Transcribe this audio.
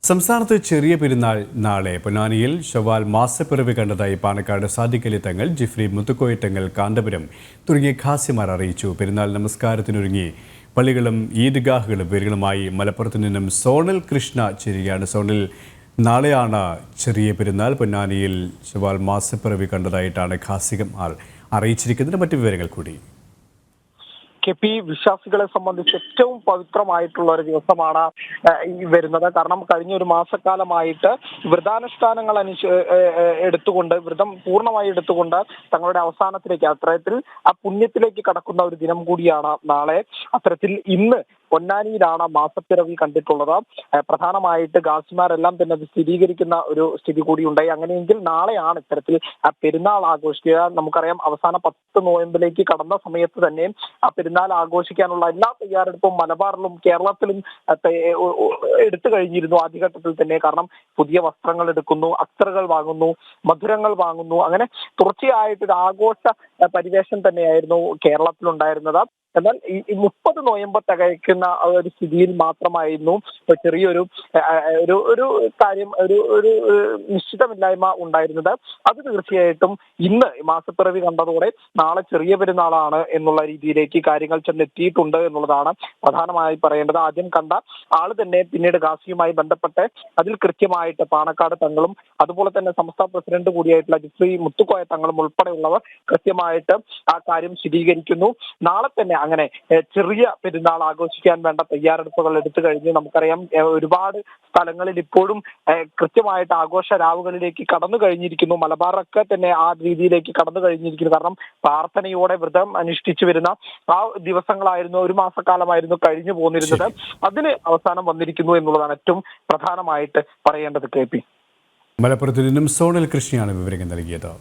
സംസ്ഥാനത്ത് ചെറിയ പെരുന്നാൾ നാളെ പൊന്നാനിയിൽ ശവാൽ മാസപ്പിറവി കണ്ടതായി പാണക്കാട് സാദിഖലി തങ്ങൾ, ജിഫ്രി മുത്തുക്കോയ തങ്ങൾ, കാന്തപുരം തുടങ്ങിയ ഖാസിമാർ അറിയിച്ചു. പെരുന്നാൾ നമസ്കാരത്തിനൊരുങ്ങി പള്ളികളും ഈദ്ഗാഹുകളും പേരുകളുമായി മലപ്പുറത്തു നിന്നും സോണൽ കൃഷ്ണ ചേരുകയാണ്. സോണൽ, നാളെയാണ് ചെറിയ പെരുന്നാൾ. പൊന്നാനിയിൽ ശവാൽ മാസപ്പിറവി കണ്ടതായിട്ടാണ് ഖാസിമാർ അറിയിച്ചിരിക്കുന്നത്. മറ്റു വിവരങ്ങൾ കൂടി. കെ.പി. വിശ്വാസികളെ സംബന്ധിച്ച് ഏറ്റവും പവിത്രമായിട്ടുള്ള ഒരു ദിവസമാണ് ഈ വരുന്നത്. കാരണം കഴിഞ്ഞ ഒരു മാസക്കാലമായിട്ട് വ്രതാനുഷ്ഠാനങ്ങൾ എടുത്തുകൊണ്ട്, വ്രതം പൂർണ്ണമായി എടുത്തുകൊണ്ട് തങ്ങളുടെ അവസാനത്തിലേക്ക്, അത്തരത്തിൽ ആ പുണ്യത്തിലേക്ക് കടക്കുന്ന ഒരു ദിനം കൂടിയാണ് നാളെ. അത്തരത്തിൽ ഇന്ന് പൊന്നാനിയിലാണ് മാസപ്പിറവി കണ്ടിട്ടുള്ളത്. പ്രധാനമായിട്ട് ഗാസിമാരെല്ലാം തന്നെ അത് സ്ഥിരീകരിക്കുന്ന ഒരു സ്ഥിതി കൂടി ഉണ്ടായി. അങ്ങനെയെങ്കിൽ നാളെയാണ് ഇത്തരത്തിൽ ആ പെരുന്നാൾ ആഘോഷിക്കുക. നമുക്കറിയാം, അവസാന 10 നോയമ്പിലേക്ക് കടന്ന സമയത്ത് തന്നെ ആ പെരുന്നാൾ ആഘോഷിക്കാനുള്ള എല്ലാ തയ്യാറെടുപ്പും മലബാറിലും കേരളത്തിലും എടുത്തു കഴിഞ്ഞിരുന്നു ആദ്യഘട്ടത്തിൽ തന്നെ. കാരണം പുതിയ വസ്ത്രങ്ങൾ എടുക്കുന്നു, അക്തറുകൾ വാങ്ങുന്നു, മധുരങ്ങൾ വാങ്ങുന്നു, അങ്ങനെ തുടർച്ചയായിട്ടൊരു ആഘോഷ പരിവേഷം തന്നെയായിരുന്നു കേരളത്തിലുണ്ടായിരുന്നത്. എന്നാൽ ഈ 30 നോയമ്പ് തികയ്ക്കുന്ന ഒരു സ്ഥിതിയിൽ മാത്രമായിരുന്നു ചെറിയൊരു ഒരു കാര്യം, ഒരു നിശ്ചിതമില്ലായ്മ ഉണ്ടായിരുന്നത്. അത് തീർച്ചയായിട്ടും ഇന്ന് മാസപ്പിറവി കണ്ടതോടെ നാളെ ചെറിയ പെരുന്നാളാണ് എന്നുള്ള രീതിയിലേക്ക് കാര്യങ്ങൾ ചെന്നെത്തിയിട്ടുണ്ട് എന്നുള്ളതാണ് പ്രധാനമായി പറയേണ്ടത്. ആദ്യം കണ്ട ആള് തന്നെ പിന്നീട് ഗാസിയുമായി ബന്ധപ്പെട്ട് അതിൽ കൃത്യമായിട്ട് പാണക്കാട് തങ്ങളും അതുപോലെ തന്നെ സംസ്ഥാന പ്രസിഡന്റ് കൂടിയായിട്ടുള്ള ജിഫ്രി മുത്തുക്കോയ തങ്ങളും ഉൾപ്പെടെയുള്ളവർ കൃത്യമായിട്ട് ആ കാര്യം സ്ഥിരീകരിക്കുന്നു. നാളെ തന്നെ അങ്ങനെ ചെറിയ പെരുന്നാൾ ആഘോഷിക്കാൻ വേണ്ട തയ്യാറെടുപ്പുകൾ എടുത്തു കഴിഞ്ഞ് നമുക്കറിയാം, ഒരുപാട് സ്ഥലങ്ങളിൽ ഇപ്പോഴും കൃത്യമായിട്ട് ആഘോഷ രാവുകളിലേക്ക് കടന്നു കഴിഞ്ഞിരിക്കുന്നു. മലബാറൊക്കെ തന്നെ ആ രീതിയിലേക്ക് കടന്നു കഴിഞ്ഞിരിക്കുന്നു. കാരണം പ്രാർത്ഥനയോടെ വ്രതം അനുഷ്ഠിച്ചു വരുന്ന ആ ദിവസങ്ങളായിരുന്നു, ഒരു മാസക്കാലമായിരുന്നു കഴിഞ്ഞു പോന്നിരുന്നത്. അതിന് അവസാനം വന്നിരിക്കുന്നു എന്നുള്ളതാണ് ഏറ്റവും പ്രധാനമായിട്ട് പറയേണ്ടത്. കെ.പി. മലപ്പുറത്ത് നിന്നും സോണൽ കൃഷ്ണയാണ് വിവരങ്ങൾ നൽകിയത്.